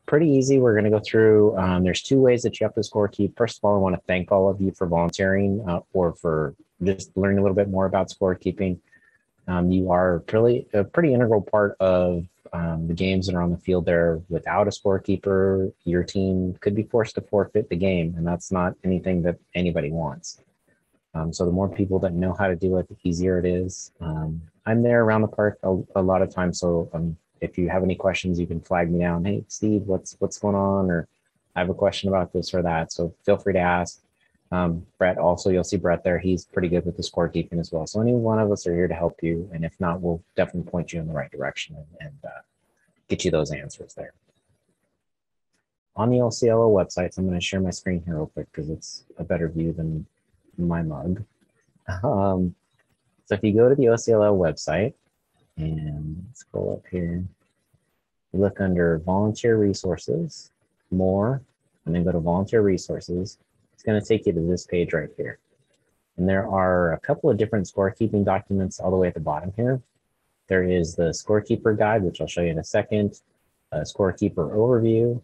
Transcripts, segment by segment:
pretty easy. We're going to go through, there's two ways that you have to scorekeep. First of all, I want to thank all of you for volunteering or for just learning a little bit more about scorekeeping. You are really a pretty integral part of the games that are on the field there. Without a scorekeeper, your team could be forced to forfeit the game, and that's not anything that anybody wants. So the more people that know how to do it, the easier it is. I'm there around the park a lot of times, so if you have any questions, you can flag me down. Hey, Steve, what's going on? Or I have a question about this or that. So feel free to ask. Brett, also, you'll see Brett there. He's pretty good with the scorekeeping as well. So any one of us are here to help you. And if not, we'll definitely point you in the right direction and get you those answers there. On the OCLO websites, I'm going to share my screen here real quick because it's a better view than my mug. So if you go to the OCLO website and scroll up here, you look under volunteer resources, more, and then go to volunteer resources. It's going to take you to this page right here. And there are a couple of different scorekeeping documents all the way at the bottom here. There is the Scorekeeper guide, which I'll show you in a second, a Scorekeeper Overview,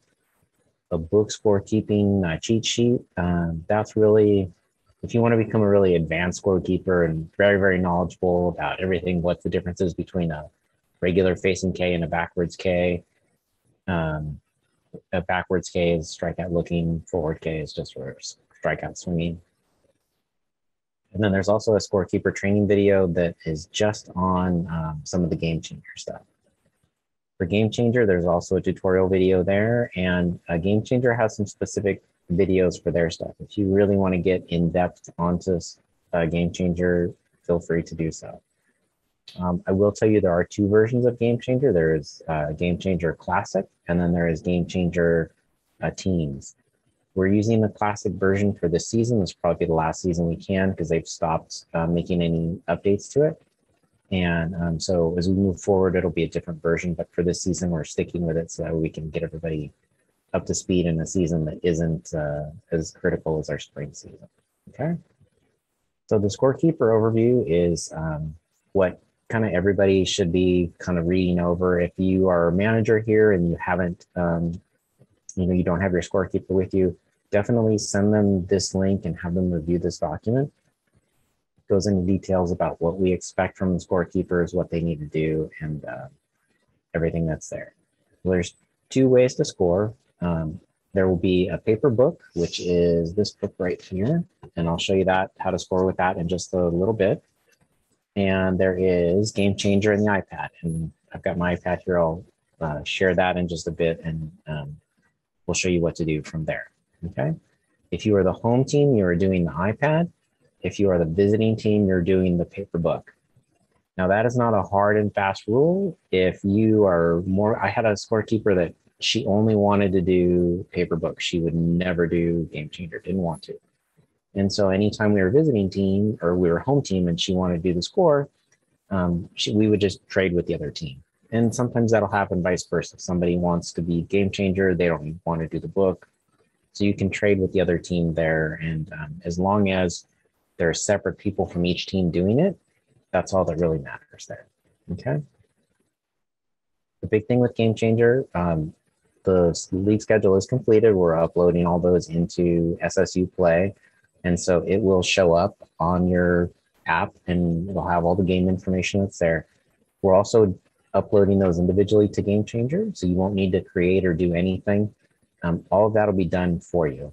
a book scorekeeping cheat sheet. That's really, if you want to become a really advanced scorekeeper and very, very knowledgeable about everything, what the difference is between a regular facing K and a backwards K. A backwards K is strikeout looking, forward K is just for strikeout swinging. And then there's also a Scorekeeper training video that is just on some of the game changer stuff. For game changer, there's also a tutorial video there, and a game changer has some specific videos for their stuff. If you really want to get in depth onto a game changer, feel free to do so. I will tell you there are two versions of Game Changer. There is Game Changer Classic, and then there is Game Changer Teams. We're using the Classic version for this season. This will probably be the last season we can because they've stopped making any updates to it. And so as we move forward, it'll be a different version. But for this season, we're sticking with it so that we can get everybody up to speed in a season that isn't as critical as our spring season. Okay. So the Scorekeeper Overview is what kind of everybody should be kind of reading over. If you are a manager here and you haven't, you don't have your scorekeeper with you, definitely send them this link and have them review this document. It goes into details about what we expect from the scorekeepers, what they need to do, and everything that's there. Well, there's two ways to score. There will be a paper book, which is this book right here, and I'll show you that, how to score with that in just a little bit. And there is Game Changer in the iPad, and I've got my iPad here. I'll share that in just a bit, and we'll show you what to do from there, okay? If you are the home team, you are doing the iPad. If you are the visiting team, you're doing the paper book. Now, that is not a hard and fast rule. If you are more, I had a scorekeeper that she only wanted to do paper book. She would never do Game Changer, didn't want to. And so anytime we were visiting team or we were home team and she wanted to do the score, we would just trade with the other team. And sometimes that'll happen vice versa. Somebody wants to be Game Changer, they don't want to do the book. So you can trade with the other team there. And as long as there are separate people from each team doing it, that's all that really matters there, okay? The big thing with Game Changer, the league schedule is completed. We're uploading all those into SSU Play. And so it will show up on your app and it'll have all the game information that's there. We're also uploading those individually to Game Changer, so you won't need to create or do anything. All of that will be done for you.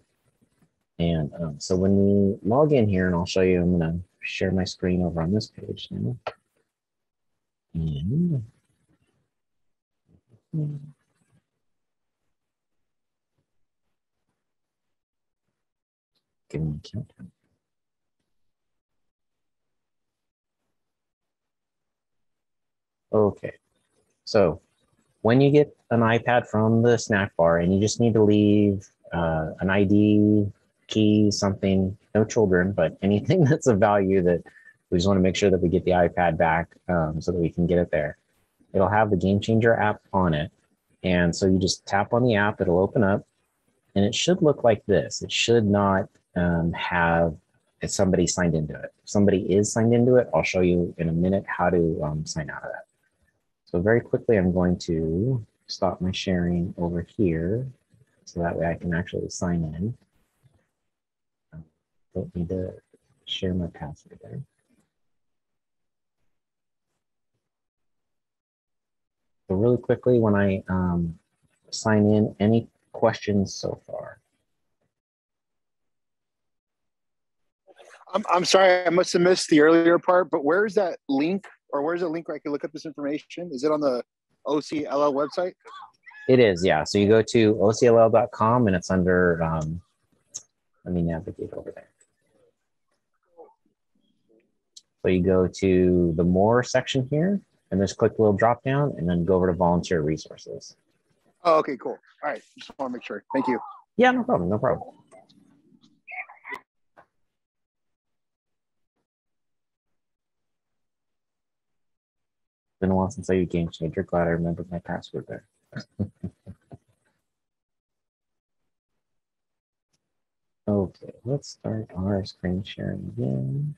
And so when we log in here, and I'll show you, I'm going to share my screen over on this page now. And give me a countdown. Okay, so when you get an iPad from the snack bar and you just need to leave an ID, key, something, no children, but anything that's of value that we just want to make sure that we get the iPad back so that we can get it there. It'll have the Game Changer app on it. And so you just tap on the app, it'll open up, and it should look like this. It should not have somebody signed into it. If somebody is signed into it, I'll show you in a minute how to sign out of that. So very quickly, I'm going to stop my sharing over here so that way I can actually sign in. Don't need to share my password there. So really quickly, when I sign in, any questions so far? I'm sorry, I must have missed the earlier part, but where's that link, or where's the link where I can look up this information? Is it on the OCLL website? It is, yeah. So you go to ocll.com and it's under, let me navigate over there. So you go to the More section here, and just click the little drop down, and then go over to Volunteer Resources. Oh, okay, cool. All right, just want to make sure. Thank you. Yeah, no problem, no problem. Been a while since I used Game Changer. Glad I remembered my password there. Okay, let's start our screen sharing again.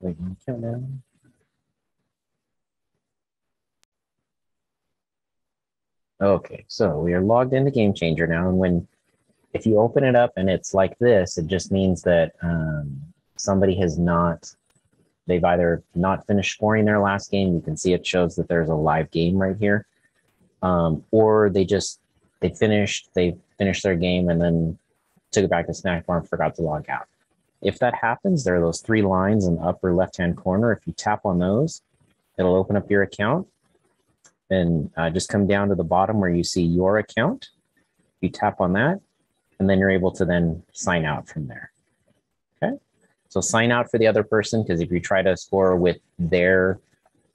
Wait, countdown. Okay, so we are logged into Game Changer now, and if you open it up and it's like this, it just means that somebody has not, they've either not finished scoring their last game. You can see it shows that there's a live game right here, or they finished their game and then took it back to snack bar and forgot to log out. If that happens, there are those three lines in the upper left-hand corner. If you tap on those, it'll open up your account, and just come down to the bottom where you see your account. You tap on that, and then you're able to then sign out from there. Okay, so sign out for the other person, because if you try to score with their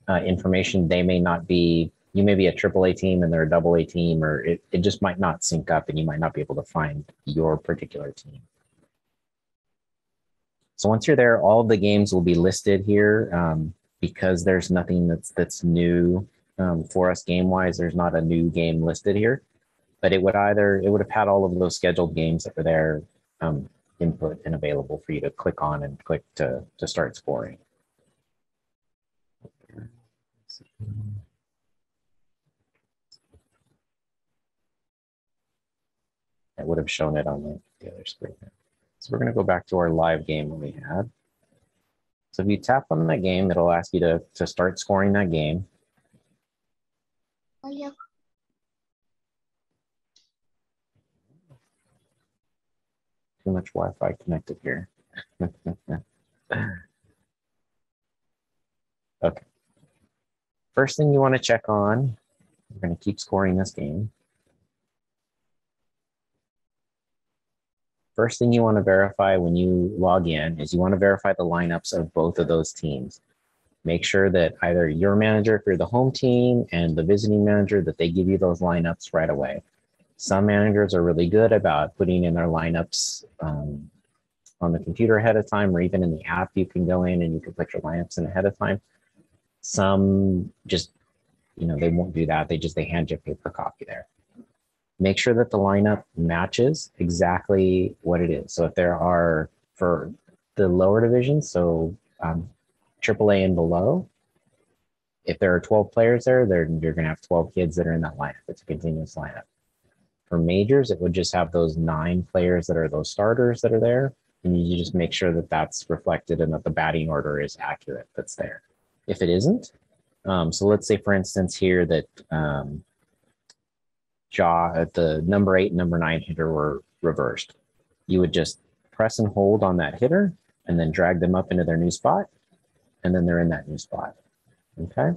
information, they may not be, you may be a AAA team and they're a AA team, or it just might not sync up and you might not be able to find your particular team. So once you're there, all of the games will be listed here, because there's nothing that's new for us game-wise. There's not a new game listed here, but it would have had all of those scheduled games that were there, input and available for you to click on and click to start scoring. It would have shown it on the other screen. So we're going to go back to our live game that we had. So if you tap on that game, it'll ask you to start scoring that game. Oh, yeah. Too much Wi-Fi connected here. Okay. First thing you want to check on, we're going to keep scoring this game. First thing you want to verify when you log in is you want to verify the lineups of both of those teams. Make sure that either your manager, if you're the home team, and the visiting manager, that they give you those lineups right away. Some managers are really good about putting in their lineups on the computer ahead of time, or even in the app, you can go in and you can put your lineups in ahead of time. Some just, they won't do that. They hand you a paper copy there. Make sure that the lineup matches exactly what it is. So if there are, for the lower divisions, so AAA and below, if there are 12 players there, you're going to have 12 kids that are in that lineup. It's a continuous lineup. For majors, it would just have those 9 players that are those starters that are there. And you just make sure that that's reflected and that the batting order is accurate that's there. If it isn't, so let's say, for instance, here that the number 8 and number 9 hitter were reversed. You would just press and hold on that hitter and then drag them up into their new spot, and then they're in that new spot. Okay?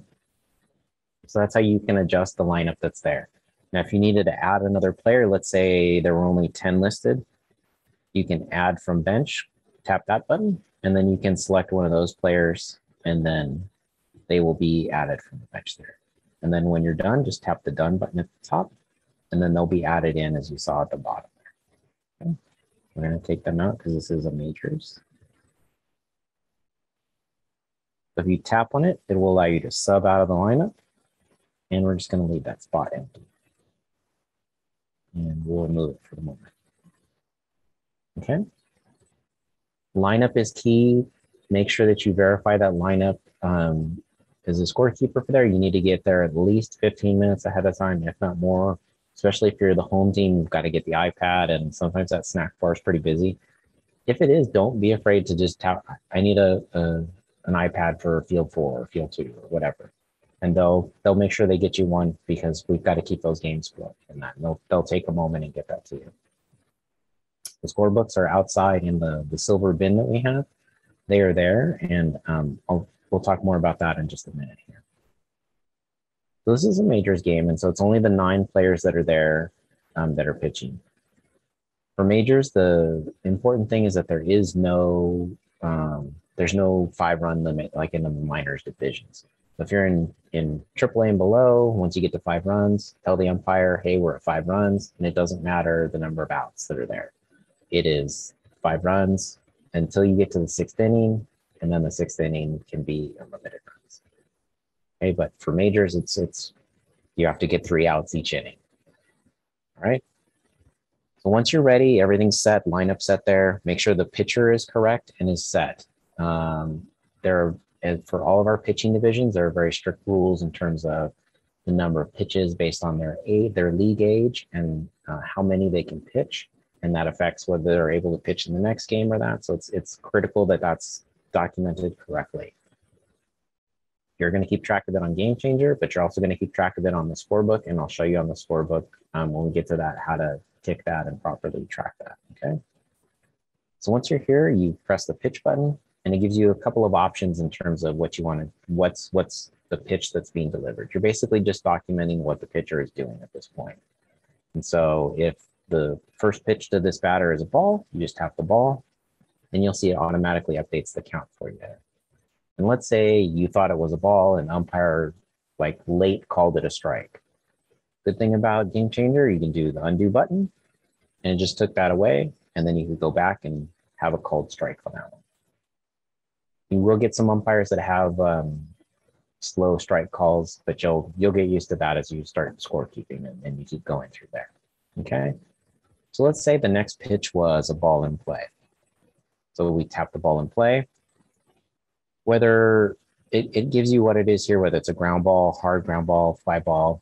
So that's how you can adjust the lineup that's there. Now, if you needed to add another player, let's say there were only 10 listed, you can add from bench, tap that button, and then you can select one of those players, and then they will be added from the bench there. And then when you're done, just tap the done button at the top, and then they'll be added in as you saw at the bottom there. Okay. We're going to take them out because this is a majors. If you tap on it, it will allow you to sub out of the lineup. And we're just going to leave that spot empty. And we'll remove it for the moment. Okay. Lineup is key. Make sure that you verify that lineup. As a scorekeeper for there, you need to get there at least 15 minutes ahead of time, if not more. Especially if you're the home team, you've got to get the iPad, and sometimes that snack bar is pretty busy. If it is, don't be afraid to just tap, I need an iPad for field 4 or field 2 or whatever. And they'll make sure they get you one, because we've got to keep those games flowing, and that they'll take a moment and get that to you. The scorebooks are outside in the silver bin that we have. They are there, and we'll talk more about that in just a minute here. So this is a majors game, and so it's only the 9 players that are there that are pitching. For majors, the important thing is that there is no there's no 5-run limit like in the minors divisions. So if you're in AAA and below, once you get to 5 runs, tell the umpire, hey, we're at 5 runs, and it doesn't matter the number of outs that are there. It is 5 runs until you get to the 6th inning, and then the 6th inning can be unlimited runs. Okay, but for majors, it's you have to get 3 outs each inning. All right. So once you're ready, everything's set, lineup set there. Make sure the pitcher is correct and is set. For all of our pitching divisions, there are very strict rules in terms of the number of pitches based on their league age, and how many they can pitch, and that affects whether they're able to pitch in the next game or that. So it's critical that that's documented correctly. You're going to keep track of it on Game Changer, but you're also going to keep track of it on the scorebook, and I'll show you on the scorebook when we get to that how to tick that and properly track that. Okay. So once you're here, you press the pitch button, and it gives you a couple of options in terms of what you want to, what's the pitch that's being delivered. You're basically just documenting what the pitcher is doing at this point. And so if the first pitch to this batter is a ball, you just tap the ball, and you'll see it automatically updates the count for you there. And let's say you thought it was a ball and umpire like late called it a strike. Good thing about Game Changer, you can do the undo button, and it just took that away, and then you can go back and have a called strike on that one. You will get some umpires that have slow strike calls, but you'll get used to that as you start scorekeeping and you keep going through there. Okay. So let's say the next pitch was a ball in play. So we tap the ball in play. Whether it gives you what it is here, whether it's a ground ball, hard ground ball, fly ball.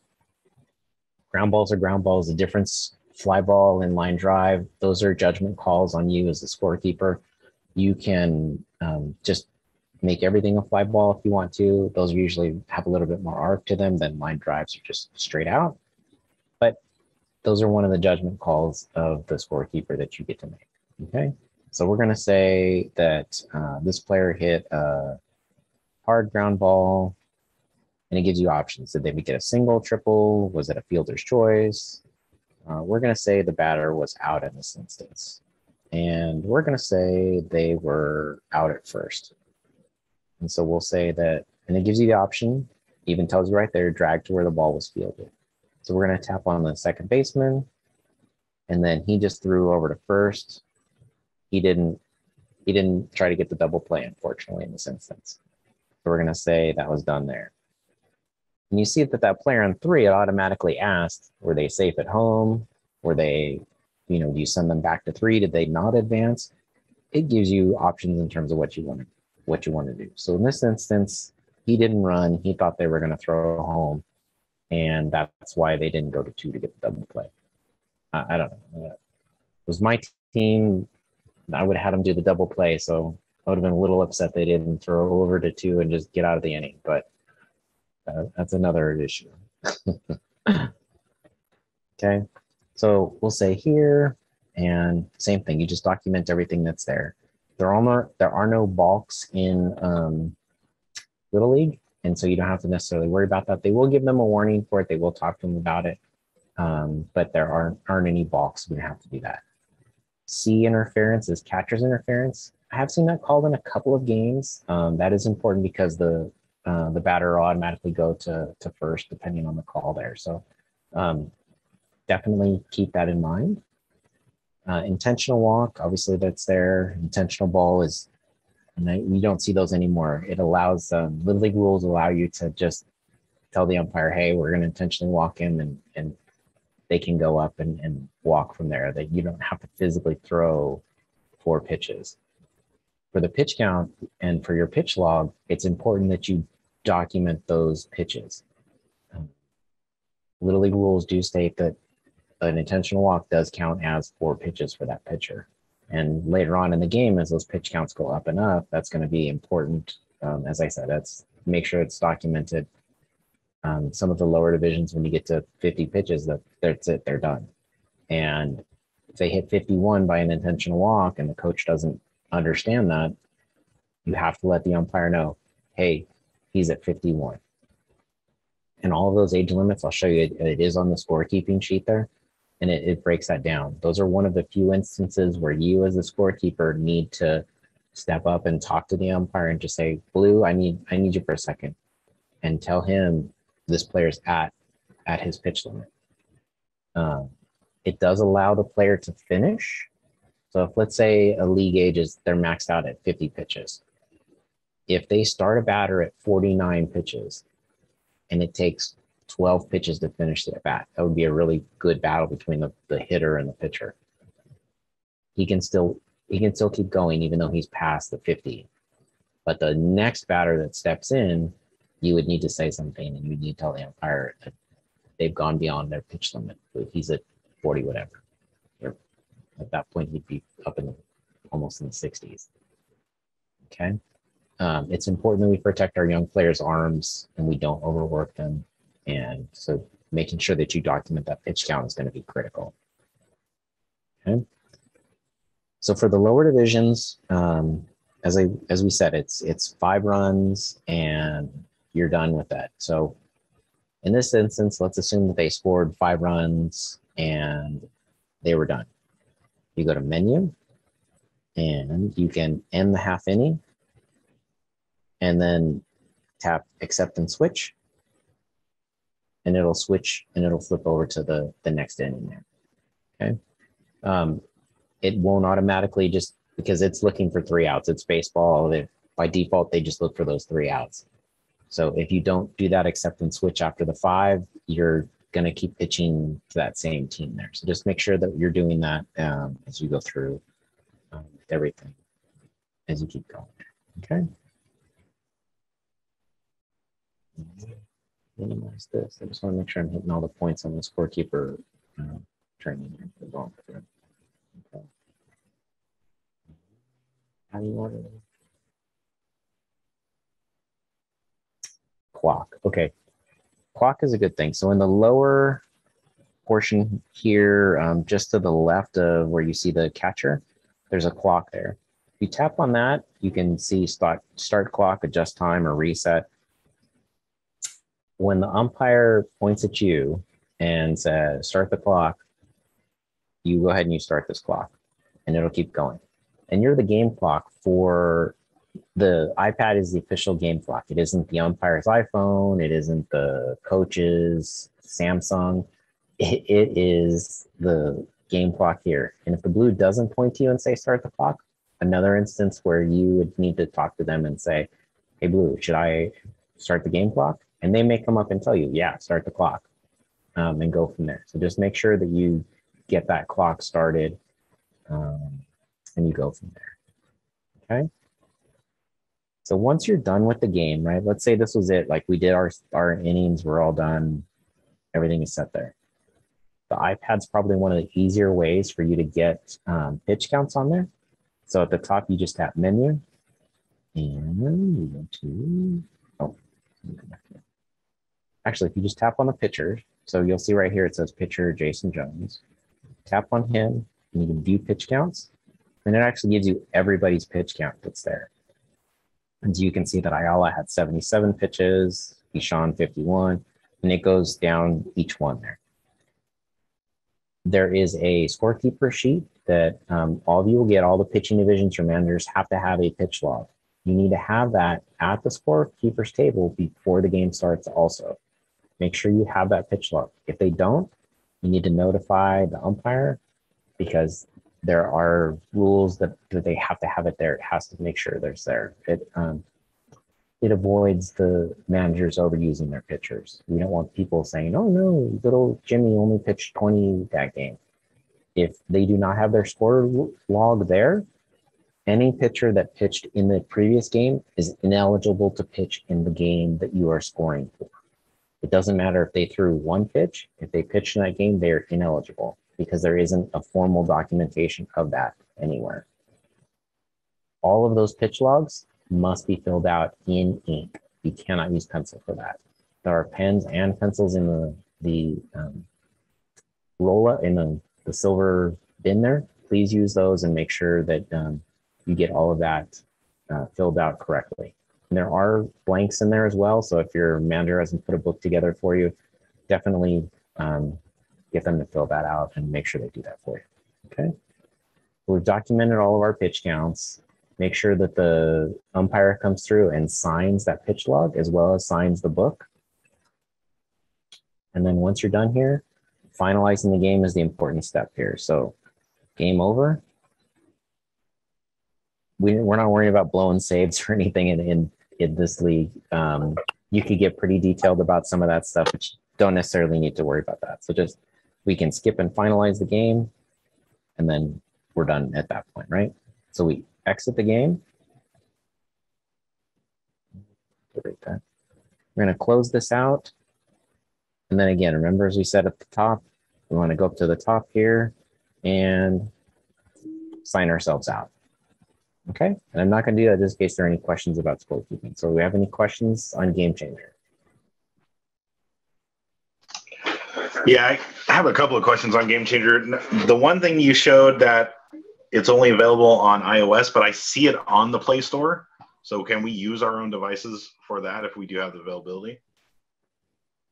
Ground balls are ground balls. The difference, fly ball and line drive, those are judgment calls on you as the scorekeeper. You can just make everything a fly ball if you want to. Those usually have a little bit more arc to them than line drives are just straight out. But those are one of the judgment calls of the scorekeeper that you get to make. Okay. So we're going to say that this player hit a hard ground ball, and it gives you options. Did they get a single, triple? Was it a fielder's choice? We're going to say the batter was out in this instance. And we're going to say they were out at first. And so we'll say that, and it gives you the option, even tells you right there, drag to where the ball was fielded. So we're going to tap on the second baseman, and then he just threw over to first. He didn't try to get the double play, unfortunately, in this instance. So we're going to say that was done there. And you see that player on 3, it automatically asked, were they safe at home? Were they, do you send them back to 3? Did they not advance? It gives you options in terms of what you want to do. So in this instance, he didn't run. He thought they were going to throw home, and that's why they didn't go to 2 to get the double play. I don't know. It was my team. I would have had them do the double play, so I would have been a little upset they didn't throw over to 2 and just get out of the inning, but that's another issue. Okay, so we'll say here, and same thing, you just document everything that's there. There are no balks in Little League, and so you don't have to necessarily worry about that. They will give them a warning for it. They will talk to them about it, but there aren't any balks. We don't have to do that. C interference is catcher's interference. I have seen that called in a couple of games. That is important because the batter will automatically go to first depending on the call there. So definitely keep that in mind. Intentional walk, obviously that's there. Intentional ball is And you don't see those anymore. It allows, Little League rules allow you to just tell the umpire, hey, we're going to intentionally walk him, and they can go up and walk from there. That you don't have to physically throw 4 pitches. For the pitch count and for your pitch log, it's important that you document those pitches. Little League rules do state that an intentional walk does count as 4 pitches for that pitcher. And later on in the game, as those pitch counts go up and up, that's going to be important. As I said, that's make sure it's documented. Some of the lower divisions, when you get to 50 pitches, that's it, they're done. And if they hit 51 by an intentional walk and the coach doesn't understand that, you have to let the umpire know, hey, he's at 51. And all of those age limits, I'll show you, it is on the scorekeeping sheet there, and it breaks that down. Those are one of the few instances where you as the scorekeeper need to step up and talk to the umpire and just say, Blue, I need you for a second, and tell him this player's at his pitch limit. It does allow the player to finish. So if, let's say, a league age is, they're maxed out at 50 pitches. If they start a batter at 49 pitches and it takes 12 pitches to finish the bat, that would be a really good battle between the hitter and the pitcher. He can still keep going even though he's past the 50. But the next batter that steps in, you would need to say something, and you need to tell the umpire that they've gone beyond their pitch limit. If he's at 40, whatever. Or at that point, he'd be up in almost in the 60s. Okay. It's important that we protect our young players' arms and we don't overwork them. And so making sure that you document that pitch count is going to be critical. Okay. So for the lower divisions, as we said, it's 5 runs and you're done with that. So in this instance, let's assume that they scored 5 runs and they were done. You go to menu and you can end the half inning and then tap accept and switch, and it'll switch and it'll flip over to the next inning there. Okay. It won't automatically, just because it's looking for 3 outs. It's baseball. By default, they just look for those 3 outs. So if you don't do that accept and switch after the 5, you're going to keep pitching to that same team there. So just make sure that you're doing that as you go through everything, as you keep going. Okay. Minimize this. I just want to make sure I'm hitting all the points on the scorekeeper training. Okay. How do you order it? Clock. Okay. Clock is a good thing. So in the lower portion here, just to the left of where you see the catcher, there's a clock there. If you tap on that, you can see start clock, adjust time, or reset. When the umpire points at you and says, start the clock, you go ahead and you start this clock, and it'll keep going. And you're the game clock for the iPad. Is the official game clock. It isn't the umpire's iPhone. It isn't the coach's Samsung. It is the game clock here. And if the blue doesn't point to you and say start the clock, another instance where you would need to talk to them and say, hey, blue, should I start the game clock? And they may come up and tell you, yeah, start the clock, and go from there. So just make sure that you get that clock started, and you go from there. Okay. So once you're done with the game, right? Let's say this was it. Like we did our innings, we're all done. Everything is set there. The iPad's probably one of the easier ways for you to get pitch counts on there. So at the top, you just tap menu, and you go to, actually, if you just tap on the pitcher, so you'll see right here, it says pitcher Jason Jones. Tap on him, and you can view pitch counts. And it actually gives you everybody's pitch count that's there. And you can see that Ayala had 77 pitches, Ishan 51, and it goes down each one there. There is a scorekeeper sheet that all of you will get. All the pitching divisions, your managers have to have a pitch log. You need to have that at the scorekeeper's table before the game starts also. Make sure you have that pitch log. If they don't, you need to notify the umpire, because there are rules that they have to have it there. It has to make sure there's there. It avoids the managers overusing their pitchers. We don't want people saying, "Oh no, little Jimmy only pitched 20 that game." If they do not have their score log there, any pitcher that pitched in the previous game is ineligible to pitch in the game that you are scoring for. It doesn't matter if they threw one pitch. If they pitched in that game, they are ineligible because there isn't a formal documentation of that anywhere. All of those pitch logs must be filled out in ink. You cannot use pencil for that. There are pens and pencils in the rolla in the silver bin there. Please use those and make sure that you get all of that filled out correctly. And there are blanks in there as well. So if your manager hasn't put a book together for you, definitely get them to fill that out and make sure they do that for you. Okay. So we've documented all of our pitch counts. Make sure that the umpire comes through and signs that pitch log as well as signs the book. And then once you're done here, finalizing the game is the important step here. So game over. We're not worrying about blowing saves or anything in this league. You could get pretty detailed about some of that stuff, but you don't necessarily need to worry about that. So just, we can skip and finalize the game, and then we're done at that point, right? So we exit the game. We're going to close this out. And then again, remember, as we said at the top, we want to go up to the top here and sign ourselves out. Okay, and I'm not going to do that just in case there are any questions about scorekeeping. So do we have any questions on Game Changer? Yeah, I have a couple of questions on Game Changer. The one thing you showed that it's only available on iOS, but I see it on the Play Store. So can we use our own devices for that if we do have the availability?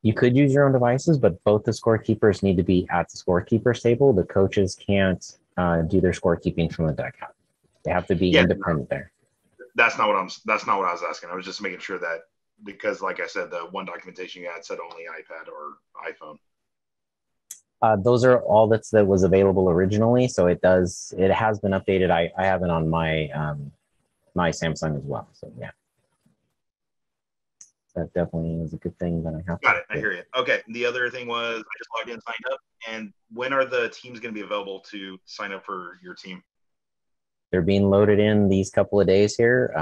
You could use your own devices, but both the scorekeepers need to be at the scorekeepers table. The coaches can't do their scorekeeping from the dugout. They have to be independent there. That's not what I was asking. I was just making sure that, because like I said, the one documentation you had said only iPad or iPhone. Those are all that was available originally. So it has been updated. I have it on my my Samsung as well. So yeah. That definitely is a good thing that I have. Got it. I hear you. Okay. The other thing was I just logged in, signed up. And when are the teams going to be available to sign up for your team? They're being loaded in these couple of days here.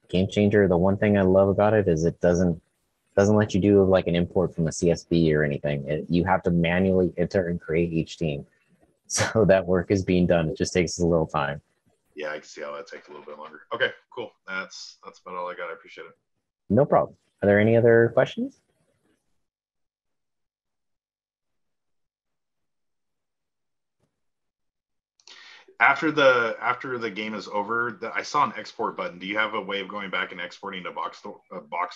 Game Changer, the one thing I love about it is it doesn't let you do like an import from a CSV or anything. You have to manually enter and create each team. So that work is being done. It just takes a little time. Yeah, I can see how that takes a little bit longer. Okay, cool. That's about all I got. I appreciate it. No problem. Are there any other questions? After the game is over, I saw an export button. Do you have a way of going back and exporting a box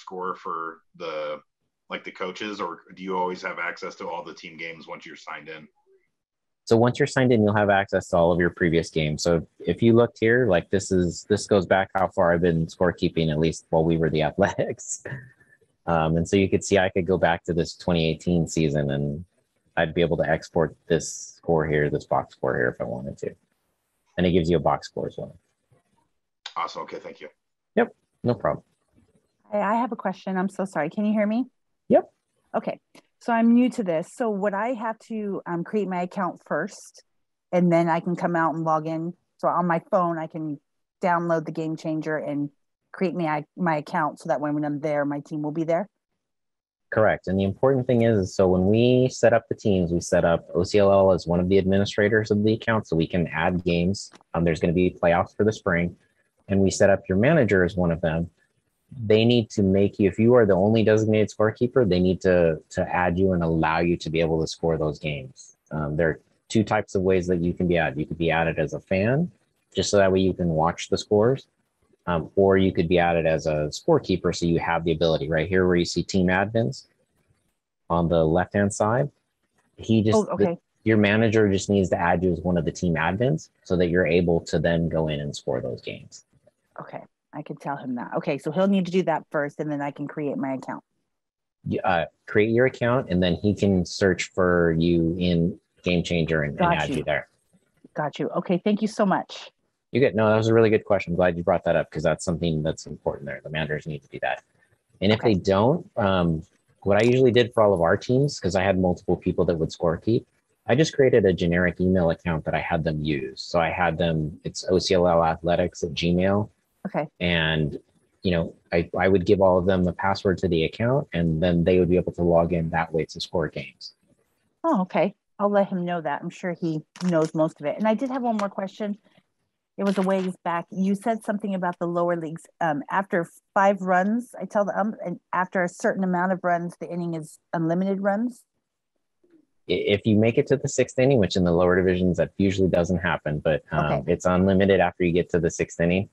score for the coaches, or do you always have access to all the team games once you're signed in? So once you're signed in, you'll have access to all of your previous games. So if you looked here, like this goes back how far I've been scorekeeping, at least while we were the Athletics. And so you could see I could go back to this 2018 season and I'd be able to export this score here, this box score here if I wanted to. And it gives you a box score as well. Awesome. Okay, thank you. Yep, no problem. I have a question. I'm so sorry. Can you hear me? Yep. Okay. So I'm new to this. So would I have to create my account first and then I can come out and log in? So on my phone, I can download the Game Changer and create my account so that when I'm there, my team will be there? Correct. And the important thing is, so when we set up the teams, we set up OCLL as one of the administrators of the account so we can add games. There's going to be playoffs for the spring. And we set up your manager as one of them. They need to make you, if you are the only designated scorekeeper, they need to add you and allow you to be able to score those games. There are two types of ways that you can be added. You could be added as a fan, just so that way you can watch the scores. Or you could be added as a scorekeeper, so you have the ability right here where you see team admins on the left-hand side. Your manager just needs to add you as one of the team admins so that you're able to then go in and score those games. Okay, I could tell him that. Okay, so he'll need to do that first, and then I can create my account. Create your account, and then he can search for you in Game Changer and add you there. Got you. Okay, thank you so much. You get no, that was a really good question. I'm glad you brought that up because that's something that's important there. The managers need to do that. And if Okay. they don't, what I usually did for all of our teams, because I had multiple people that would score keep, I just created a generic email account that I had them use. So I had them, it's ocllathletics@gmail. Okay. And, I would give all of them a password to the account, and then they would be able to log in that way to score games. Oh, okay. I'll let him know that. I'm sure he knows most of it. And I did have one more question. It was a ways back. You said something about the lower leagues. After 5 runs, I tell them, and after a certain amount of runs, the inning is unlimited runs. If you make it to the 6th inning, which in the lower divisions, that usually doesn't happen, but Okay. it's unlimited after you get to the 6th inning.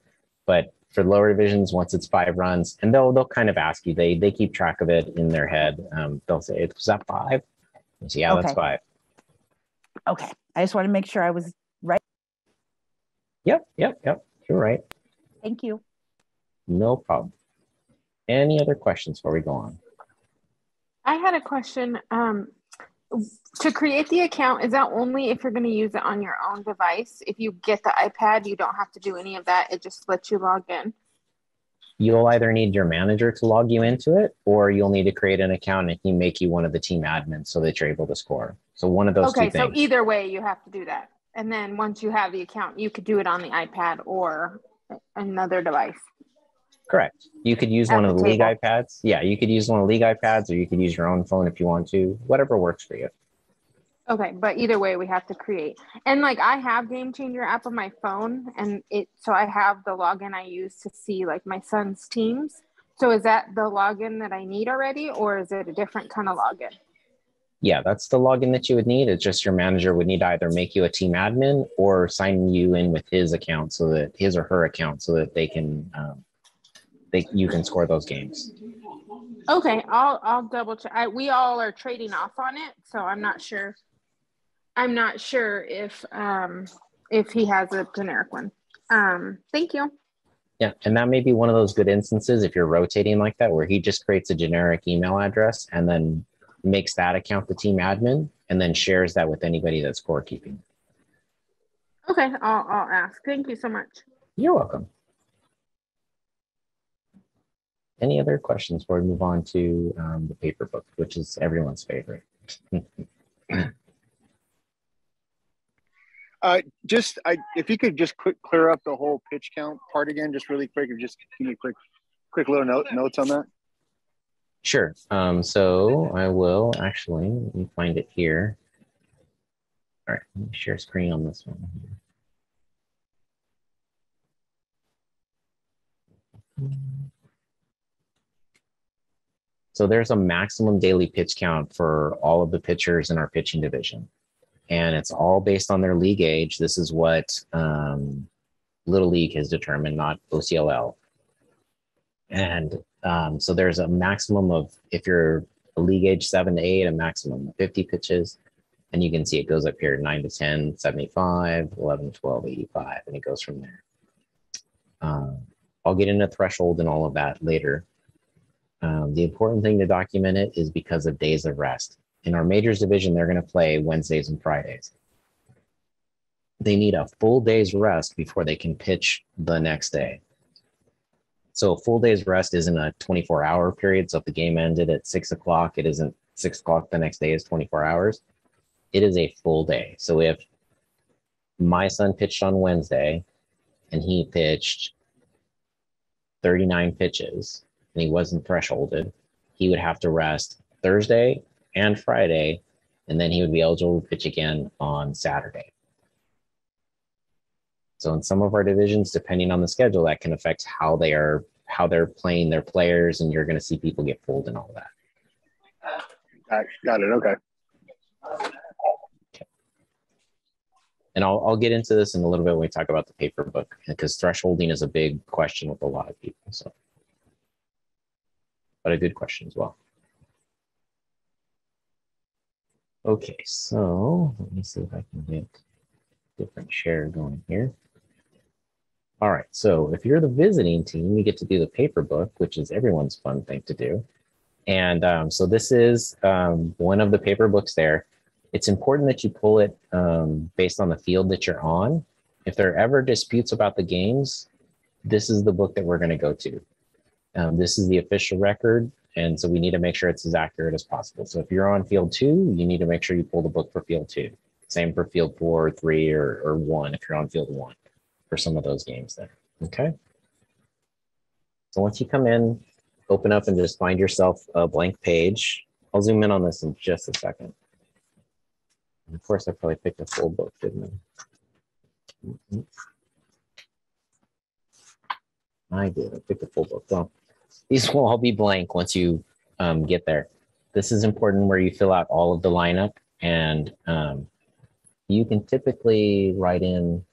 But for lower divisions, once it's 5 runs, and they'll kind of ask you, they keep track of it in their head. They'll say, "Was that 5?" And say, "Yeah, that's Okay. 5." Okay. I just want to make sure I was right. Yep. You're right. Thank you. No problem. Any other questions before we go on? I had a question. To create the account, is that only if you're going to use it on your own device? If you get the iPad, you don't have to do any of that. It just lets you log in. You'll either need your manager to log you into it, or you'll need to create an account and he make you one of the team admins so that you're able to score. So one of those two Okay, things. so either way, you have to do that. And then once you have the account, you could do it on the iPad or another device. Correct. You could use one of the league iPads. Yeah, you could use one of the league iPads, or you could use your own phone if you want to. Whatever works for you. Okay, but either way, we have to create. And like I have Game Changer app on my phone, and so I have the login I use to see like my son's teams. So is that the login that I need already, or is it a different kind of login? Yeah, that's the login that you would need. It's just your manager would need to either make you a team admin or sign you in with his account, so that his or her account, so that they can you can score those games. Okay, I'll double check. We all are trading off on it, so I'm not sure. I'm not sure if he has a generic one. Thank you. Yeah, and that may be one of those good instances if you're rotating like that, where he just creates a generic email address and then makes that account the team admin, and then shares that with anybody that's scorekeeping. Okay, I'll ask. Thank you so much. You're welcome. Any other questions before we move on to the paper book, which is everyone's favorite? If you could just clear up the whole pitch count part again, just really quick, and just give me quick little notes on that. Sure. So I will actually, let me find it here. All right, let me share screen on this one. So there's a maximum daily pitch count for all of the pitchers in our pitching division. And it's all based on their league age. This is what Little League has determined, not OCLL. And so there's a maximum of, if you're a league age 7 to 8, a maximum of 50 pitches. And you can see it goes up here, 9 to 10, 75, 11 to 12, 85, and it goes from there. I'll get into threshold and all of that later. The important thing to document it is because of days of rest. In our majors division, they're going to play Wednesdays and Fridays. They need a full day's rest before they can pitch the next day. So a full day's rest isn't a 24-hour period. So if the game ended at 6 o'clock, it isn't 6 o'clock the next day is 24 hours. It is a full day. So if my son pitched on Wednesday and he pitched 39 pitches and he wasn't thresholded, he would have to rest Thursday and Friday, and then he would be eligible to pitch again on Saturday. So in some of our divisions, depending on the schedule, that can affect how they're playing their players, and you're going to see people get pulled and all that. Got it. Okay. And I'll get into this in a little bit when we talk about the paper book, because thresholding is a big question with a lot of people. So, but a good question as well. Okay, so let me see if I can get different share going here. All right, so if you're the visiting team, you get to do the paper book, which is everyone's fun thing to do. And so this is one of the paper books there. It's important that you pull it based on the field that you're on. If there are ever disputes about the games, this is the book that we're going to go to. This is the official record, and so we need to make sure it's as accurate as possible. So if you're on field 2, you need to make sure you pull the book for field 2. Same for field 4, 3, or 1 if you're on field 1 for some of those games there. Okay. So once you come in, open up and just find yourself a blank page. I'll zoom in on this in just a second. And of course, I probably picked a full book, didn't I? I did. I picked a full book. Well, these will all be blank once you get there. This is important where you fill out all of the lineup, and you can typically write in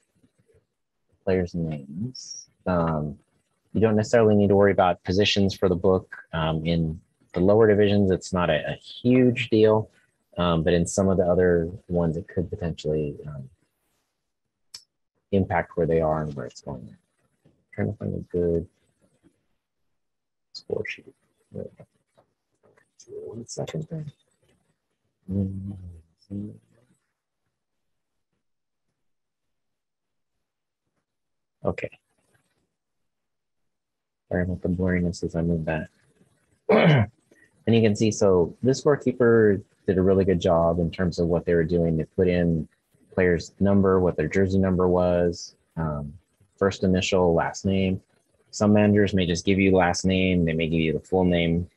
players' names. You don't necessarily need to worry about positions for the book. In the lower divisions, it's not a huge deal, but in some of the other ones, it could potentially impact where they are and where it's going. I'm trying to find a good score sheet. 1 second there. Okay. Sorry about the blurriness as I move that. And you can see, so this scorekeeper did a really good job in terms of what they were doing. They put in player's number, what their jersey number was, first initial, last name. Some managers may just give you last name. They may give you the full name.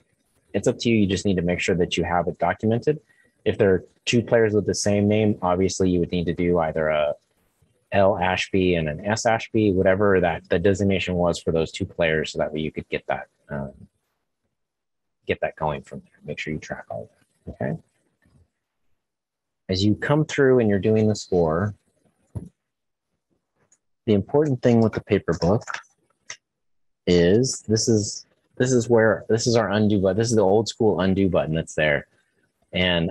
It's up to you. You just need to make sure that you have it documented. If there are 2 players with the same name, obviously you would need to do either a L Ashby and an S Ashby, whatever that the designation was for those 2 players, so that way you could get that going from there. Make sure you track all that. Okay. As you come through and you're doing the score, the important thing with the paper book is this is our undo button. This is the old school undo button that's there, and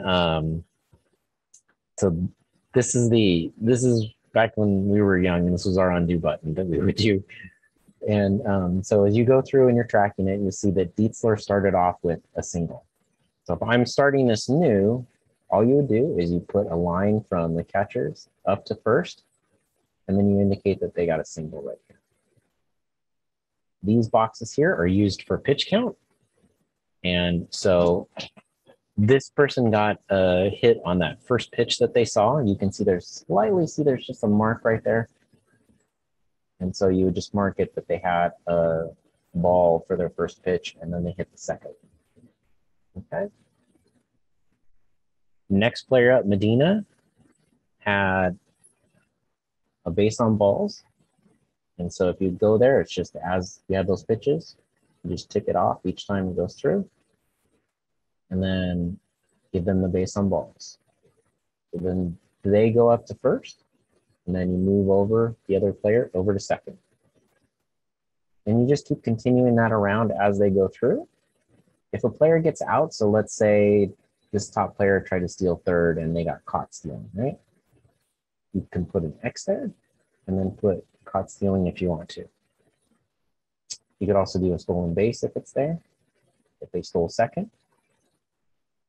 so this is back when we were young, and this was our undo button that we would do. And so as you go through and you're tracking it, you see that Dietzler started off with a single. So if I'm starting this new, all you would do is you put a line from the catchers up to first, and then you indicate that they got a single right here. These boxes here are used for pitch count. And so this person got a hit on that first pitch that they saw. And you can see there's just a mark right there. And so you would just mark it that they had a ball for their first pitch, and then they hit the second. Okay. Next player up, Medina, had a base on balls. And so if you go there, it's just as you have those pitches, you just tick it off each time it goes through, and then give them the base on balls. So then they go up to first, and then you move over the other player over to second. And you just keep continuing that around as they go through. If a player gets out, so let's say this top player tried to steal third and they got caught stealing, right? You can put an X there and then put caught stealing if you want to. You could also do a stolen base if it's there, if they stole second.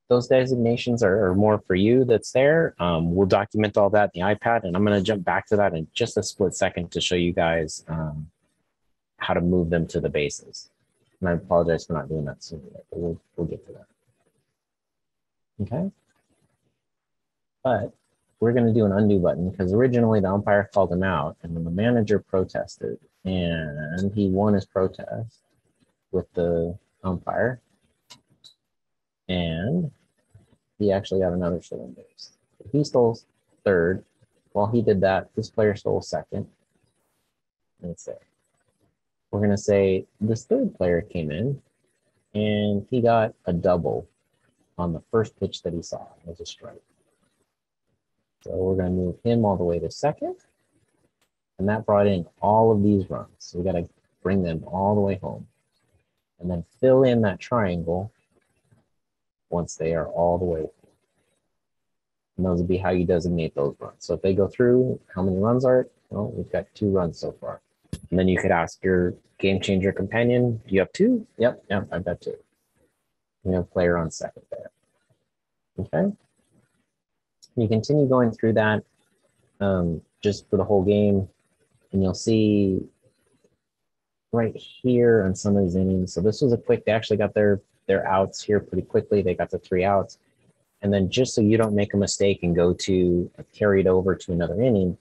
Those designations are more for you that's there. We'll document all that in the iPad, and I'm going to jump back to that in just a split second to show you guys how to move them to the bases. And I apologize for not doing that sooner, but we'll get to that. Okay. But we're going to do an undo button because originally the umpire called him out, and then the manager protested, and he won his protest with the umpire, and he actually got another stolen base. He stole third. While he did that, this player stole second, and it's there. We're going to say this third player came in, and he got a double on the first pitch that he saw. It was a strike. So we're going to move him all the way to second. And that brought in all of these runs. So we got to bring them all the way home. And then fill in that triangle once they are all the way through. And those would be how you designate those runs. So if they go through, how many runs are it? Well, we've got 2 runs so far. And then you could ask your game changer companion, do you have 2? Yep, I've got 2. We have a player on second there. Okay. You continue going through that just for the whole game, and you'll see right here on some of these innings. So this was a quick, they actually got their outs here pretty quickly. They got the 3 outs. And then just so you don't make a mistake and go to carry it over to another inning,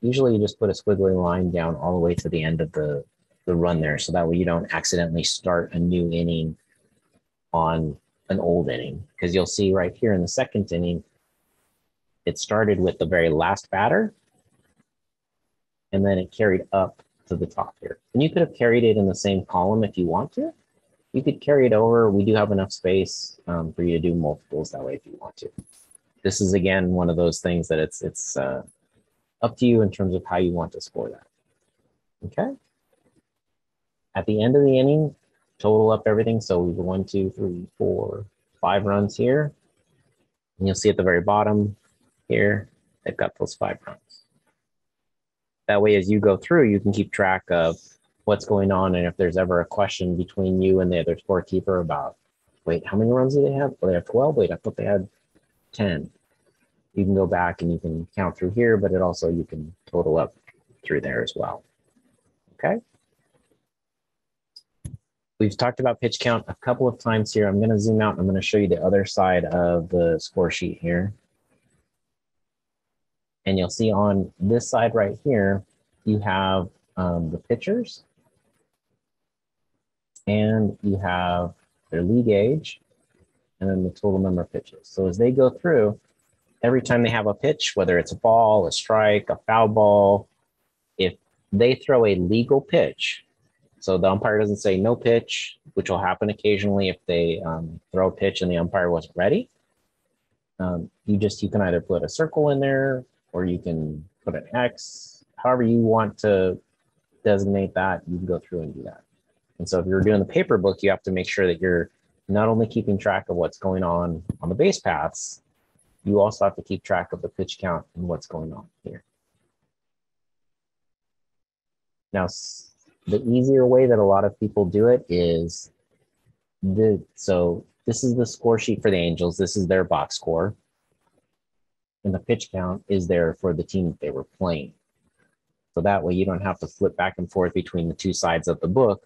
usually you just put a squiggly line down all the way to the end of the run there. So that way you don't accidentally start a new inning on an old inning. Because you'll see right here in the second inning, it started with the very last batter, and then it carried up to the top here. And you could have carried it in the same column if you want to. You could carry it over. We do have enough space for you to do multiples that way if you want to. This is, again, one of those things that it's up to you in terms of how you want to score that. Okay. At the end of the inning, total up everything. So we go 1, 2, 3, 4, 5 runs here. And you'll see at the very bottom here, they've got those 5 runs. That way, as you go through, you can keep track of what's going on. And if there's ever a question between you and the other scorekeeper about, wait, how many runs do they have? Well, they have 12. Wait, I thought they had 10. You can go back and you can count through here, but it also, you can total up through there as well. Okay. We've talked about pitch count a couple of times here. I'm going to zoom out. I'm going to show you the other side of the score sheet here. And you'll see on this side right here, you have the pitchers, and you have their league age, and then the total number of pitches. So as they go through, every time they have a pitch, whether it's a ball, a strike, a foul ball, if they throw a legal pitch, so the umpire doesn't say no pitch, which will happen occasionally if they throw a pitch and the umpire wasn't ready. You can either put a circle in there, or you can put an X. However you want to designate that, you can go through and do that. And so if you're doing the paper book, you have to make sure that you're not only keeping track of what's going on the base paths, you also have to keep track of the pitch count and what's going on here. Now, the easier way that a lot of people do it is, so this is the score sheet for the Angels. This is their box score. And the pitch count is there for the team that they were playing. So that way you don't have to flip back and forth between the two sides of the book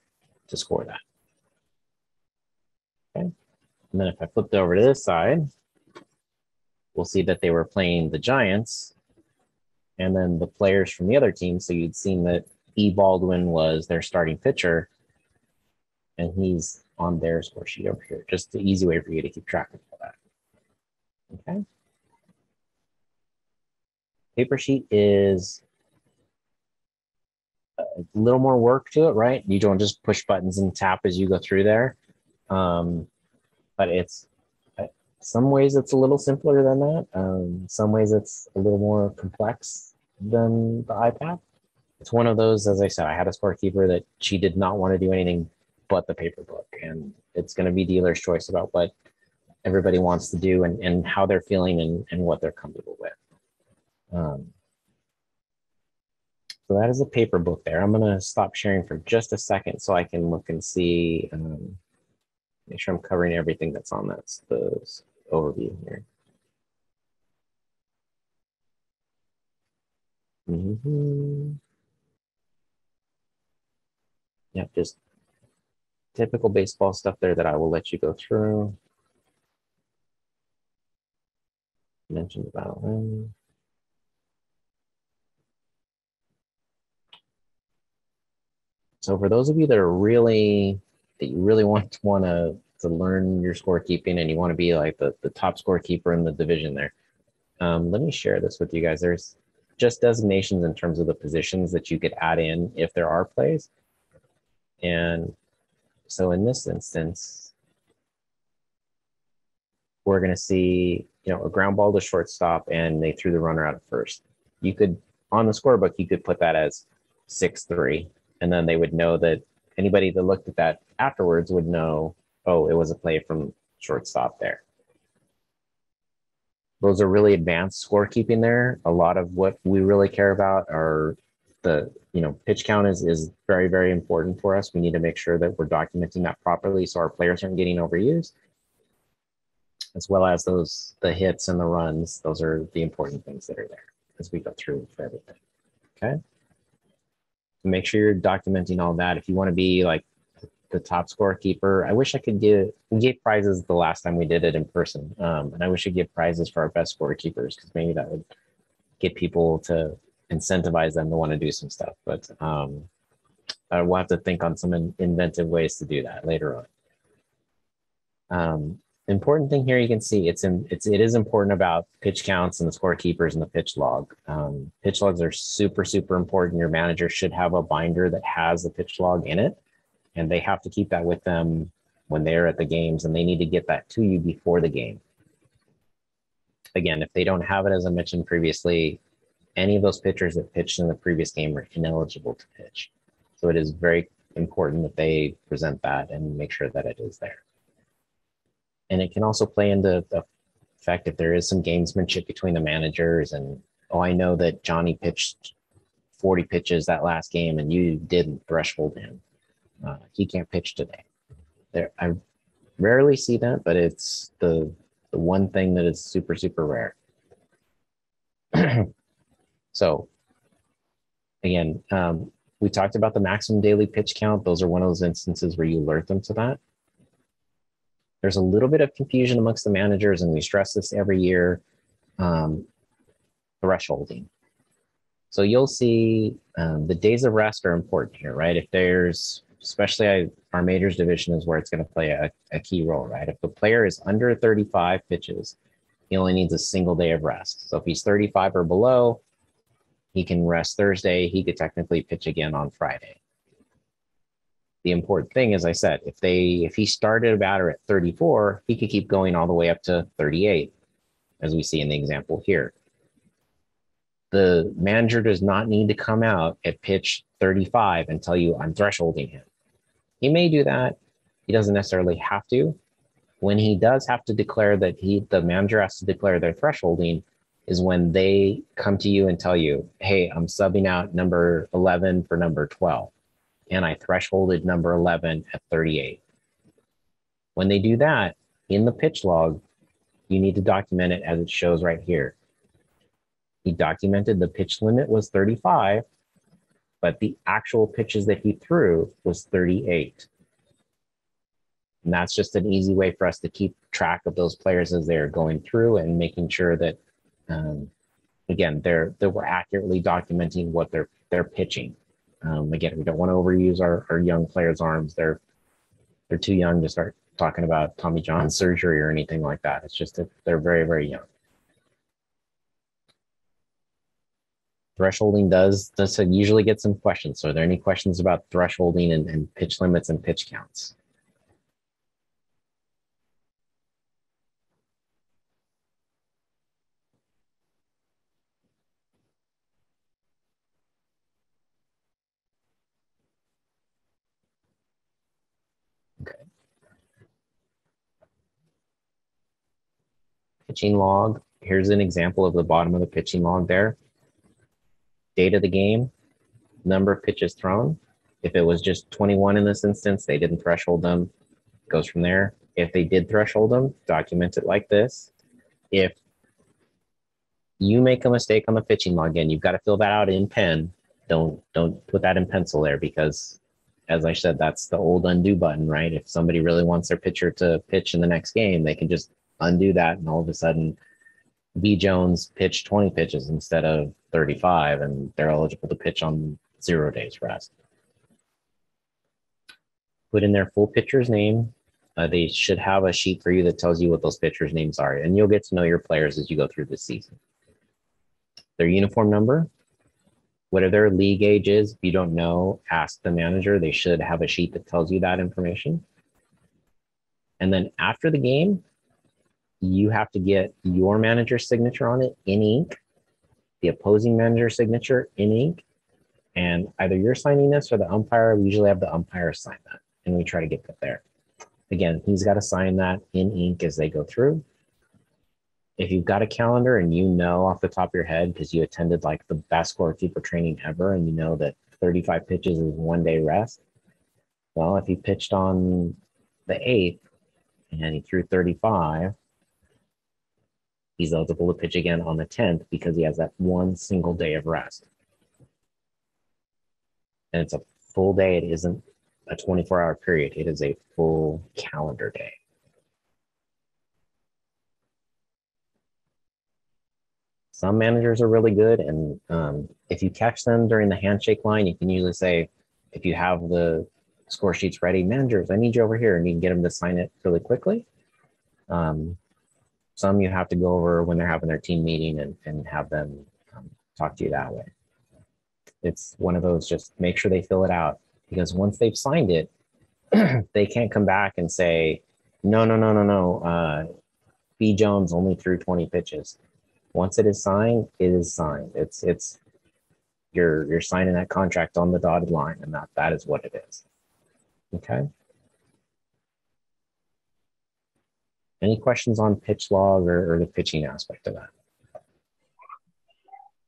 to score that. Okay. And then if I flipped over to this side, we'll see that they were playing the Giants and then the players from the other team. So you'd seen that E. Baldwin was their starting pitcher, and he's on their score sheet over here. Just the easy way for you to keep track of all that. Okay. Paper sheet is a little more work to it, right? You don't just push buttons and tap as you go through there. But it's, some ways it's a little simpler than that. Some ways it's a little more complex than the iPad. It's one of those, as I said, I had a scorekeeper that she did not want to do anything but the paper book. And it's going to be dealer's choice about what everybody wants to do and how they're feeling and what they're comfortable with. So that is a paper book there. I'm going to stop sharing for just a second so I can look and see, make sure I'm covering everything that's on that the overview here. Yeah, just typical baseball stuff there that I will let you go through. Mentioned about them. So for those of you that are you really want to learn your scorekeeping and you want to be like the top scorekeeper in the division there, let me share this with you guys. There's just designations in terms of the positions that you could add in if there are plays. And so in this instance, we're going to see, a ground ball to shortstop and they threw the runner out at first. You could, on the scorebook, you could put that as 6-3. And then they would know that anybody that looked at that afterwards would know, oh, it was a play from shortstop there. Those are really advanced scorekeeping there. A lot of what we really care about are the, pitch count is very, very important for us. We need to make sure that we're documenting that properly so our players aren't getting overused. as well as the hits and the runs. Those are the important things that are there as we go through for everything. Okay. Make sure you're documenting all that. If you want to be like the top scorekeeper, I wish I could we gave prizes the last time we did it in person. And I wish I could give prizes for our best scorekeepers, because maybe that would get people to incentivize them to want to do some stuff. But we'll have to think on some inventive ways to do that later on. Important thing here, you can see it is important about pitch counts and the scorekeepers and the pitch log. Pitch logs are super, super important. Your manager should have a binder that has the pitch log in it, and they have to keep that with them when they're at the games, and they need to get that to you before the game. Again, if they don't have it, as I mentioned previously, any of those pitchers that pitched in the previous game are ineligible to pitch. So it is very important that they present that and make sure that it is there. And it can also play into the fact if there is some gamesmanship between the managers and, oh, I know that Johnny pitched 40 pitches that last game and you didn't threshold him. He can't pitch today. I rarely see that, but it's the one thing that is super, super rare. So again, we talked about the maximum daily pitch count. Those are one of those instances where you alert them to that. There's a little bit of confusion amongst the managers, and we stress this every year, thresholding. So you'll see the days of rest are important here, right? If there's, especially our majors division is where it's going to play a key role, right? If the player is under 35 pitches, he only needs a single day of rest. So if he's 35 or below, he can rest Thursday. He could technically pitch again on Friday. The important thing, as I said, if he started a batter at 34, he could keep going all the way up to 38, as we see in the example here. The manager does not need to come out at pitch 35 and tell you, I'm thresholding him. He may do that. He doesn't necessarily have to. When he does have to declare that the manager has to declare their thresholding is when they come to you and tell you, hey, I'm subbing out number 11 for number 12. And I thresholded number 11 at 38. When they do that in the pitch log, you need to document it as it shows right here. He documented the pitch limit was 35, but the actual pitches that he threw was 38. And that's just an easy way for us to keep track of those players as they're going through and making sure that, again, that we're accurately documenting what they're pitching. Again, we don't want to overuse our young players' arms. They're too young to start talking about Tommy John surgery or anything like that. It's just that they're very, very young. Thresholding does usually get some questions. So are there any questions about thresholding and pitch limits and pitch counts? Okay. Pitching log. Here's an example of the bottom of the pitching log there. Date of the game, number of pitches thrown. If it was just 21 in this instance, they didn't threshold them, goes from there. If they did threshold them, document it like this. If you make a mistake on the pitching log, again, you've got to fill that out in pen. Don't put that in pencil there because, as I said, that's the old undo button, right? If somebody really wants their pitcher to pitch in the next game, they can just undo that, and all of a sudden, B. Jones pitched 20 pitches instead of 35, and they're eligible to pitch on 0 days rest. Put in their full pitcher's name. They should have a sheet for you that tells you what those pitchers' names are, and you'll get to know your players as you go through this season. Their uniform number, whatever their league age is, if you don't know, ask the manager. They should have a sheet that tells you that information. And then after the game, you have to get your manager's signature on it in ink, the opposing manager's signature in ink, and either you're signing this or the umpire. We usually have the umpire sign that, and we try to get that there. Again, he's got to sign that in ink as they go through. If you've got a calendar and you know off the top of your head, because you attended like the best scorekeeper training ever, and you know that 35 pitches is 1 day rest, well, if he pitched on the 8th and he threw 35, He's eligible to pitch again on the 10th because he has that one single day of rest. And it's a full day. It isn't a 24-hour period. It is a full calendar day. Some managers are really good, and if you catch them during the handshake line, you can usually say, if you have the score sheets ready, managers, I need you over here, and you can get them to sign it really quickly. Some you have to go over when they're having their team meeting and have them talk to you that way. It's one of those, just make sure they fill it out, because once they've signed it, they can't come back and say, no, B. Jones only threw 20 pitches. Once it is signed, it is signed. You're signing that contract on the dotted line, and that is what it is. Okay. Any questions on pitch log or the pitching aspect of that?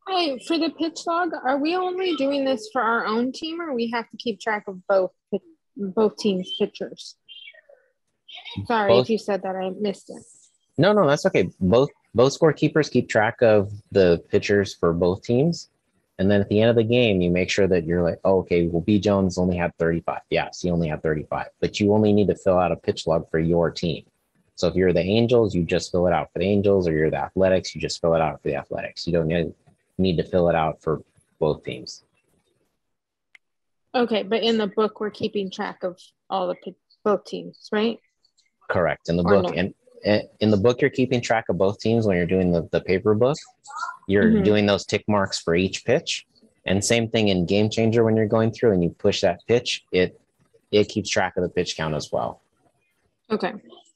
Hey, for the pitch log, are we only doing this for our own team, or we have to keep track of both teams' pitchers? Sorry if you said that, I missed it. No, that's okay. Both scorekeepers keep track of the pitchers for both teams. And then at the end of the game, you make sure that you're like, oh, okay, well, B. Jones only had 35. Yes, he only had 35. But you only need to fill out a pitch log for your team. So if you're the Angels, you just fill it out for the Angels, or you're the Athletics, you just fill it out for the Athletics. You don't need to fill it out for both teams. Okay, but in the book, we're keeping track of all both teams, right? Correct. In the book, no? and in the book, you're keeping track of both teams. When you're doing the paper book, you're doing those tick marks for each pitch. And same thing in Game Changer, when you're going through and you push that pitch, it keeps track of the pitch count as well. Okay,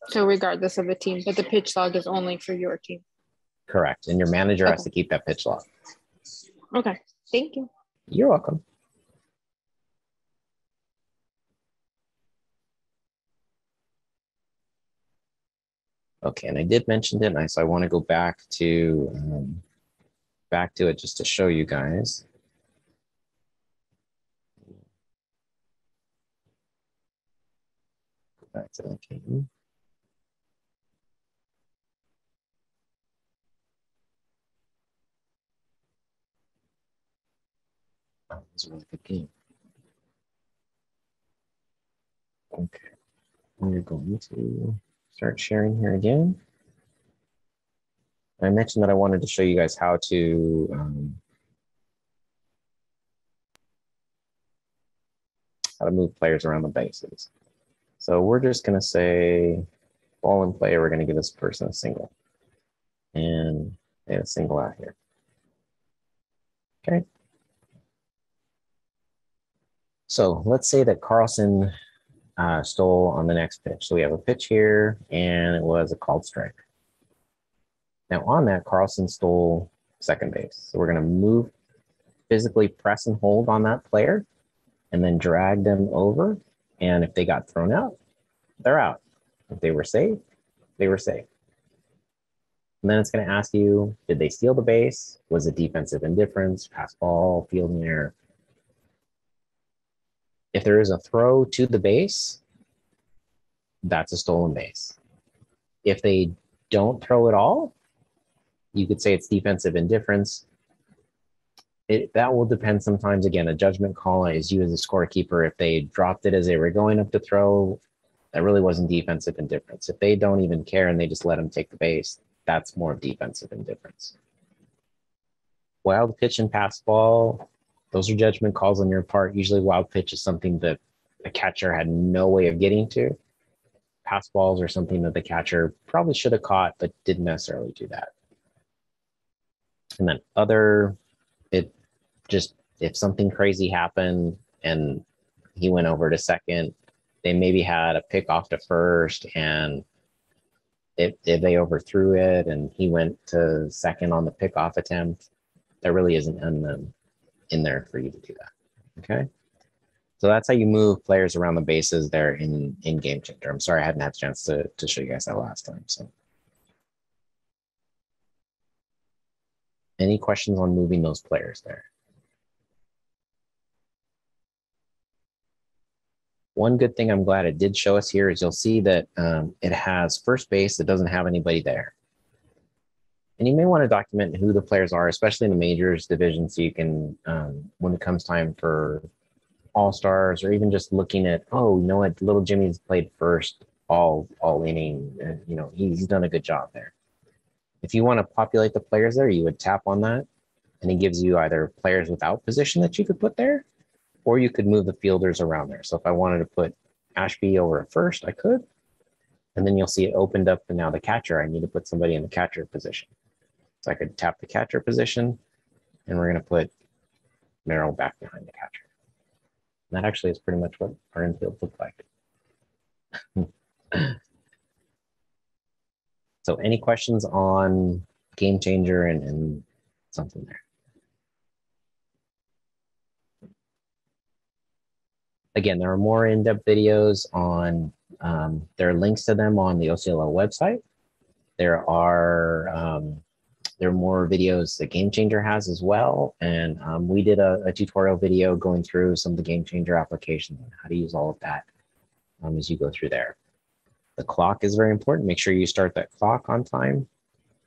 so regardless of the team, but the pitch log is only for your team. Correct. And your manager has to keep that pitch log. Okay, thank you. You're welcome. Okay, and I did mention it, so I want to go back to it just to show you guys. Go back to the game. Oh, it was a really good game. Okay, we're going to start sharing here again. I mentioned that I wanted to show you guys how to move players around the bases. So we're just going to say ball in play. We're going to give this person a single and a single out here. Okay. So let's say that Carlson stole on the next pitch. So we have a pitch here, and it was a called strike. Now on that, Carlson stole second base. So we're going to move, physically press and hold on that player, and then drag them over. And if they got thrown out, they're out. If they were safe, they were safe. And then it's going to ask you, did they steal the base? Was it defensive indifference, pass ball, fielding error? If there is a throw to the base, that's a stolen base. If they don't throw at all, you could say it's defensive indifference. That will depend sometimes. Again, a judgment call is you as a scorekeeper. If they dropped it as they were going up to throw, that really wasn't defensive indifference. If they don't even care and they just let them take the base, that's more defensive indifference. Wild pitch and pass ball, those are judgment calls on your part. Usually wild pitch is something that the catcher had no way of getting to. Pass balls are something that the catcher probably should have caught, but didn't necessarily do that. And then if something crazy happened and he went over to second, they maybe had a pick off to first, and if they overthrew it and he went to second on the pickoff attempt, there really isn't in there for you to do that. Okay. So that's how you move players around the bases there in Game Changer. I'm sorry I hadn't had a chance to show you guys that last time. So any questions on moving those players there? One good thing I'm glad it did show us here is you'll see that it has first base that doesn't have anybody there. And you may want to document who the players are, especially in the majors division, so you can, when it comes time for all-stars, or even just looking at, oh, you know what, little Jimmy's played first all inning, and you know, he's done a good job there. If you want to populate the players there, you would tap on that, and it gives you either players without position that you could put there, or you could move the fielders around there. So if I wanted to put Ashby over at first, I could, and then you'll see it opened up, and now the catcher, I need to put somebody in the catcher position. So I could tap the catcher position, and we're going to put Merrill back behind the catcher. And that actually is pretty much what our infield looked like. So any questions on Game Changer and something there? Again, there are more in-depth videos on, there are links to them on the OCLO website. There are more videos that Game Changer has as well. And we did a tutorial video going through some of the Game Changer applications and how to use all of that as you go through there. The clock is very important. Make sure you start that clock on time,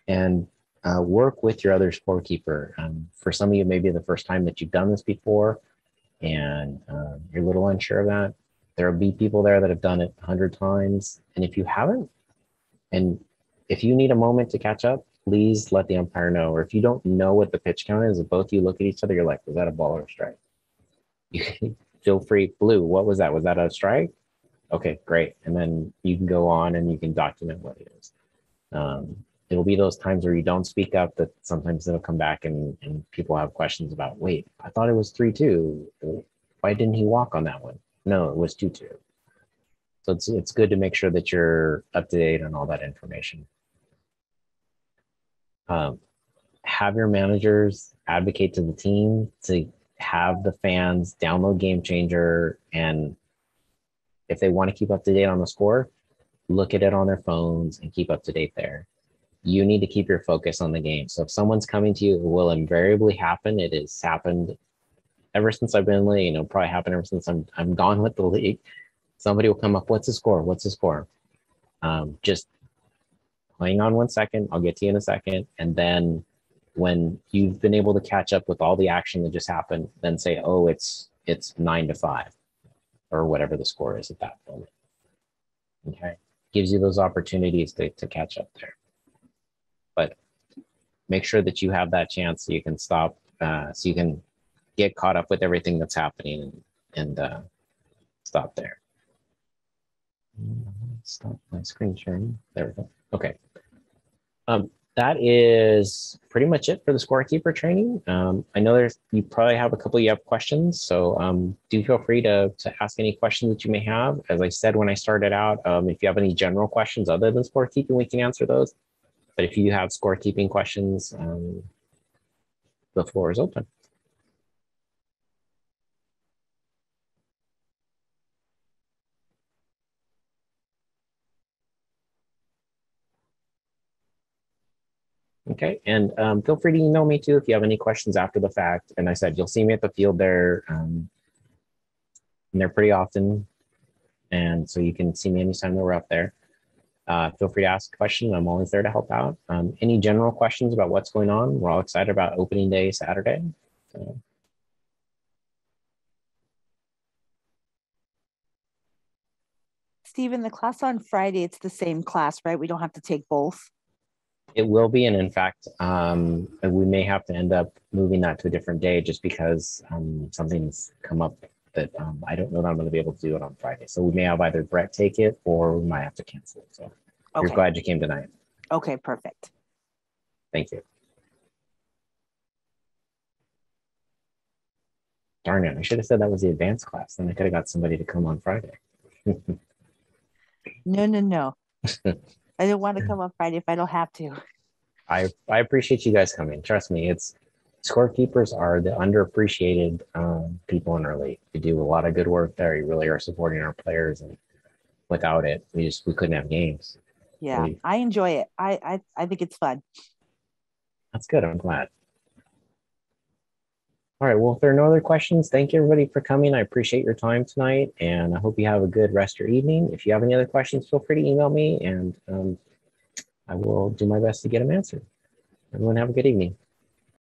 and work with your other scorekeeper. For some of you, maybe the first time that you've done this before, and you're a little unsure of that. There will be people there that have done it 100 times. And if you haven't, and if you need a moment to catch up, please let the umpire know. Or if you don't know what the pitch count is, if both you look at each other, you're like, was that a ball or a strike? You can feel free. Blue, what was that? Was that a strike? Okay, great. And then you can go on and you can document what it is. It'll be those times where you don't speak up that sometimes it'll come back and people have questions about, wait, I thought it was 3-2. Why didn't he walk on that one? No, it was 2-2. So it's good to make sure that you're up to date on all that information. Have your managers advocate to the team to have the fans download Game Changer, and if they want to keep up to date on the score, look at it on their phones and keep up to date there. You need to keep your focus on the game. So if someone's coming to you, it will invariably happen. It has happened ever since I've been in the league, probably happened ever since I'm gone with the league. Somebody will come up, what's the score? What's the score? Just hang on 1 second. I'll get to you in a second. And then when you've been able to catch up with all the action that just happened, then say, oh, it's 9-5 or whatever the score is at that moment. Okay. Gives you those opportunities to catch up there. But make sure that you have that chance so you can stop, so you can get caught up with everything that's happening and stop there. Stop my screen sharing. There we go. Okay. That is pretty much it for the Scorekeeper training. I know you probably have a couple of questions, so do feel free to ask any questions that you may have. As I said when I started out, if you have any general questions other than scorekeeping, we can answer those. But if you have scorekeeping questions, the floor is open. Okay, and feel free to email me too if you have any questions after the fact. And I said, you'll see me at the field there, and they're pretty often. And so you can see me anytime that we're up there. Feel free to ask a question. I'm always there to help out. Any general questions about what's going on? We're all excited about opening day Saturday. So. Stephen, the class on Friday, it's the same class, right? We don't have to take both. It will be, and in fact, we may have to end up moving that to a different day just because something's come up that I don't know that I'm going to be able to do it on Friday. So we may have either Brett take it or we might have to cancel it. So okay. We're glad you came tonight. Okay, perfect. Thank you. Darn it, I should have said that was the advanced class. Then I could have got somebody to come on Friday. No. I don't want to come on Friday if I don't have to. I appreciate you guys coming. Trust me, scorekeepers are the underappreciated people in our league. We do a lot of good work there. You really are supporting our players, and without it, we couldn't have games. Yeah, I enjoy it. I think it's fun. That's good. I'm glad. All right. Well, if there are no other questions, thank you everybody for coming. I appreciate your time tonight, and I hope you have a good rest of your evening. If you have any other questions, feel free to email me, and I will do my best to get them answered. Everyone have a good evening.